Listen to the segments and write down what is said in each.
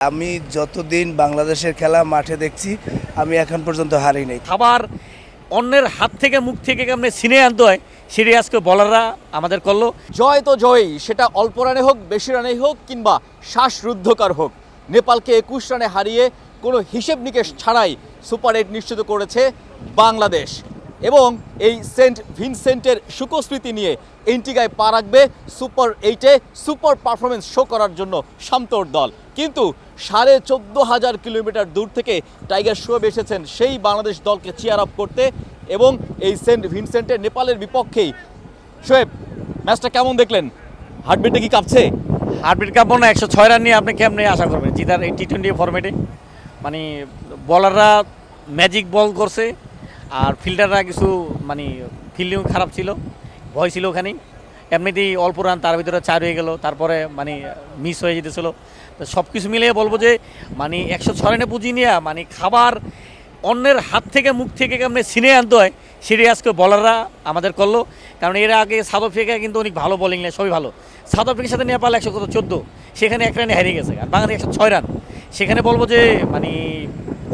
আমি যতদিন বাংলাদেশের খেলা মাঠে দেখছি আমি এখন পর্যন্ত হারি নাই। খাবার অন্যের হাত থেকে মুখ থেকে কেমনে ছিনে আনতে হয় সেটাই আজকে বলাররা আমাদের করলো। জয় তো জয়ই, সেটা অল্প রানে হোক, বেশি রানে হোক, কিংবা শ্বাসরুদ্ধকর হোক। নেপালকে 21 রানে হারিয়ে কোনো হিসেব নিকেশ ছাড়াই সুপার 8 নিশ্চিত করেছে বাংলাদেশ। এবং এই সেন্ট ভিনসেন্টের সুখস্মৃতি নিয়ে এন্টিগায় পা রাখবে সুপার 8-এ সুপার পারফরমেন্স শো করার জন্য শান্তর দল। কিন্তু 14,500 কিলোমিটার দূর থেকে টাইগার শোয়েব এসেছেন সেই বাংলাদেশ দলকে চিয়ার আপ করতে, এবং এই সেন্ট ভিনসেন্টের নেপালের বিপক্ষেই। শোয়েব, ম্যাচটা কেমন দেখলেন? হার্টবিটটা কি কাঁপছে? হার্টবিট কাঁপবো না? 106 রান নিয়ে আপনি কেমনে আশা করবেন জিতার এই টি-20 ফরম্যাটে? মানে বলাররা ম্যাজিক বল করছে, আর ফিল্ডাররা কিছু মানে ফিল্ডিং খারাপ ছিল, ভয় ছিল ওখানেই। এমনিতেই অল্প রান, তার ভিতরে 4 হয়ে গেল, তারপরে মানে মিস হয়ে যেতেছিল। তো সব কিছু মিলিয়ে বলবো যে মানে 106 রানে পুঁজি নিয়ে মানে খাবার অন্যের হাত থেকে মুখ থেকে কেমনে ছিনে আনতে হয় সেটাই আজকে বলাররা আমাদের করলো। কারণ এর আগে সাউথ আফ্রিকা কিন্তু অনেক ভালো বোলিং নেয়, সবই ভালো। সাউথ আফ্রিকার সাথে নেপাল 114, সেখানে 1 রানে হারিয়ে গেছে, আর বাংলাদেশ 106 রান। সেখানে বলবো যে মানে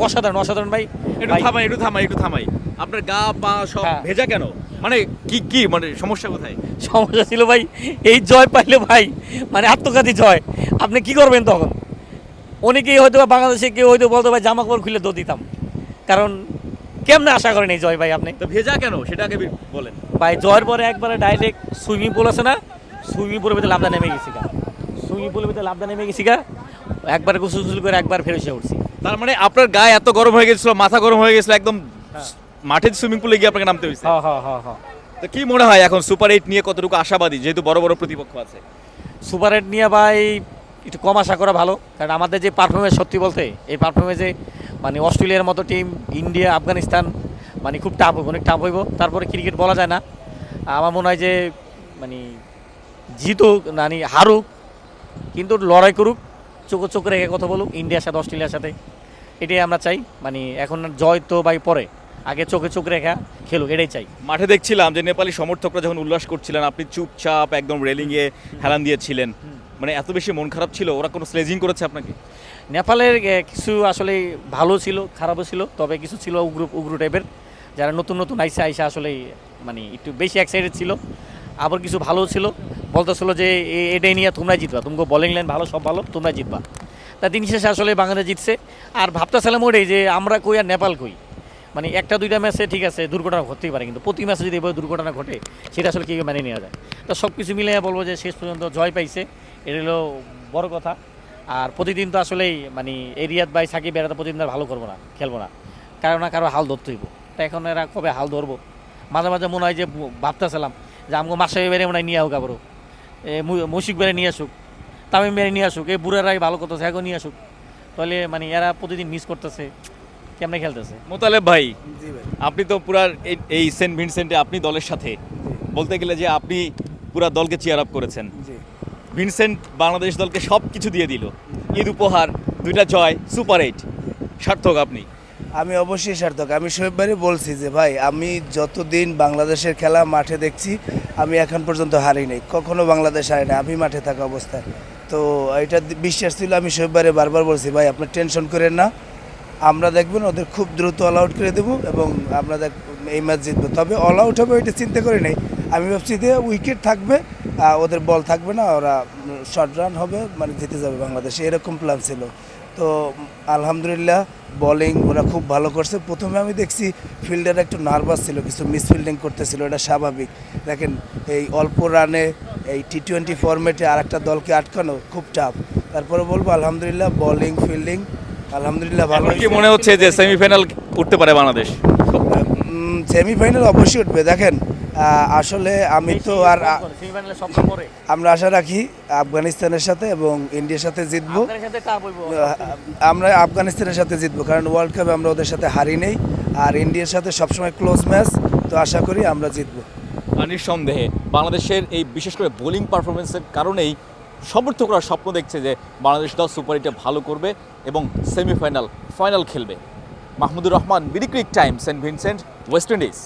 অসাধারণ ভাই। একটু থামাই। আপনার গা পা সব ভেজা কেন? মানে কি মানে সমস্যা কোথায়? সমস্যা ছিল ভাই, এই জয় পাইলে ভাই মানে আত্মঘাতী জয়, আপনি কি করবেন তখন? অনেকেই হয়তো বাংলাদেশে কেউ হয়তো বলতো ভাই জামা কাপড় খুলে দৌড় দিতাম, কারণ কেমনে আশা করেন এই জয় ভাই? আপনি তো ভেজা কেন সেটা আগে বলেন ভাই। জয়ের পরে একবারে ডাইরেক্ট সুইমিং পুল আছে না, সুইমিং পুলের ভিতরে লাফদা নেমে গেছি গা, একবার গোসল করে একবার ফেরত এসে উঠছি। তার মানে আপনার গায়ে এত গরম হয়ে গেছিল, মাথা গরম হয়ে গেছিল, একদম মাঠের সুইমিং পুলে গিয়ে আপনাকে নামতে হয়েছে। হ্যাঁ। তো কি মনে হয় এখন সুপার 8 নিয়ে কতটুকু আশাবাদী, যেহেতু বড় বড় প্রতিপক্ষ আছে? সুপার 8 নিয়ে ভাই একটু কম আশা করা ভালো, কারণ আমাদের যে পারফরমেন্স, সত্যি বলতে এই পারফরমেন্সে মানে অস্ট্রেলিয়ার মতো টিম, ইন্ডিয়া, আফগানিস্তান মানে খুব টাফ হইব, অনেক টাফ হইব। তারপরে ক্রিকেট বলা যায় না, আমার মনে হয় যে মানে জিতুক মানে হারুক, কিন্তু লড়াই করুক, চোখে রেখে কথা বলুক ইন্ডিয়ার সাথে, অস্ট্রেলিয়ার সাথে। এটাই আমরা চাই। মানে এখন জয় তো ভাই পরে, আগে চোখ রেখা খেলুক, এটাই চাই। মাঠে দেখছিলাম যে নেপালি সমর্থকরা যখন উল্লাস করছিলেন, আপনি চুপচাপ একদম রেলিংয়ে হেলান দিয়েছিলেন। মানে এত বেশি মন খারাপ ছিল? ওরা কোনো স্লেজিং করেছে আপনাকে? নেপালের কিছু আসলে ভালো ছিল, খারাপও ছিল, তবে কিছু ছিল উগ্র টাইপের, যারা নতুন আইসা আসলে মানে একটু বেশি এক্সাইটেড ছিল। আবার কিছু ভালো ছিল, বলতেছিল যে এটাই নিয়ে তোমরা জিতবা, তোমাকে বোলিং লাইন ভালো, সব ভালো, তোমরা জিতবা। তা দিন শেষে আসলে বাংলাদেশ জিতছে। আর ভাবতেছিলাম ওটাই যে আমরা কই আর নেপাল কই। মানে একটা দুইটা ম্যাচে ঠিক আছে দুর্ঘটনা ঘটতেই পারে, কিন্তু প্রতি ম্যাচে যদি এভাবে দুর্ঘটনা ঘটে সেটা আসলে কীভাবে মেনে নেওয়া যায়? তো সব কিছু মিলে বলবো যে শেষ পর্যন্ত জয় পাইছে, এটা হলো বড় কথা। আর প্রতিদিন তো আসলেই মানে এরিয়াত বাই সাকিব এরা তো প্রতিদিন আর ভালো করবো না, খেলবো না, কারো হাল ধরতে হইব। তা এখন এরা কবে হাল ধরবো? মাঝে মনে হয় যে ভাবতেছিলাম যে আমাকে মাসাবি বেড়ে মনে হয় নিয়ে হোক, আবারও মুশিক বেড়ে নিয়ে আসুক, তামিম বেড়ে নিয়ে আসুক, এই বুড়ারাই ভালো করতেছে, এখন নিয়ে আসুক। তাহলে মানে এরা প্রতিদিন মিস করতেছে, কেমনে খেলতেছে। মোতালেব ভাই, জি ভাই। আপনি তো পুরা এই সেন্ট ভিনসেন্টে আপনি দলের সাথে, বলতে গেলে যে আপনি পুরা দলকে চিয়ার আপ করেছেন। জি। ভিনসেন্ট বাংলাদেশ দলকে সব কিছু দিয়ে দিল, ঈদ উপহার, 2টা জয়, সুপার 8, সার্থক আপনি? আমি অবশ্যই সার্থক। আমি শোয়েববারই বলছি যে ভাই আমি যতদিন বাংলাদেশের খেলা মাঠে দেখছি আমি এখন পর্যন্ত হারি নাই, কখনো বাংলাদেশ হারে না আমি মাঠে থাকা অবস্থায়। তো এটা বিশ্বাস ছিল, আমি শোয়েববারে বারবার বলছি ভাই আপনি টেনশন করেন না, আমরা দেখবেন ওদের খুব দ্রুত অল আউট করে দেবো এবং আমরা এই ম্যাচ জিতবো। তবে অল আউট হবে ওইটা চিন্তা করি নাই, আমি ভাবছি যে উইকেট থাকবে, ওদের বল থাকবে না, ওরা শর্ট রান হবে, মানে জিতে যাবে বাংলাদেশ, এরকম প্ল্যান ছিল। তো আলহামদুলিল্লাহ বোলিং ওরা খুব ভালো করছে। প্রথমে আমি দেখছি ফিল্ডার একটু নার্ভাস ছিল, কিছু মিসফিল্ডিং করতেছিল, এটা স্বাভাবিক। দেখেন এই অল্প রানে এই টি-20 ফরম্যাটে আর একটা দলকে আটকানো খুব টাফ। তারপরে বলবো আলহামদুলিল্লাহ বোলিং ফিল্ডিং আলহামদুলিল্লাহ ভালো। কি মনে হচ্ছে যে সেমিফাইনাল উঠতে পারে বাংলাদেশ? সেমিফাইনাল অবশ্যই উঠবে। দেখেন আসলে আমি তো আর আমরা আশা রাখি আফগানিস্তানের সাথে এবং ইন্ডিয়ার সাথে জিতবো। আমরা আফগানিস্তানের সাথে জিতবো, কারণ ওয়ার্ল্ড কাপে আমরা ওদের সাথে হারি নেই, আর ইন্ডিয়ার সাথে সবসময় ক্লোজ ম্যাচ, তো আশা করি আমরা জিতবো। নিঃসন্দেহে বাংলাদেশের এই বিশেষ করে বোলিং পারফরমেন্সের কারণেই সমর্থকরা স্বপ্ন দেখছে যে বাংলাদেশ দল সুপার 8-এ ভালো করবে এবং ফাইনাল খেলবে। Mahmudur Rahman, BD cric time, Saint Vincent, West Indies.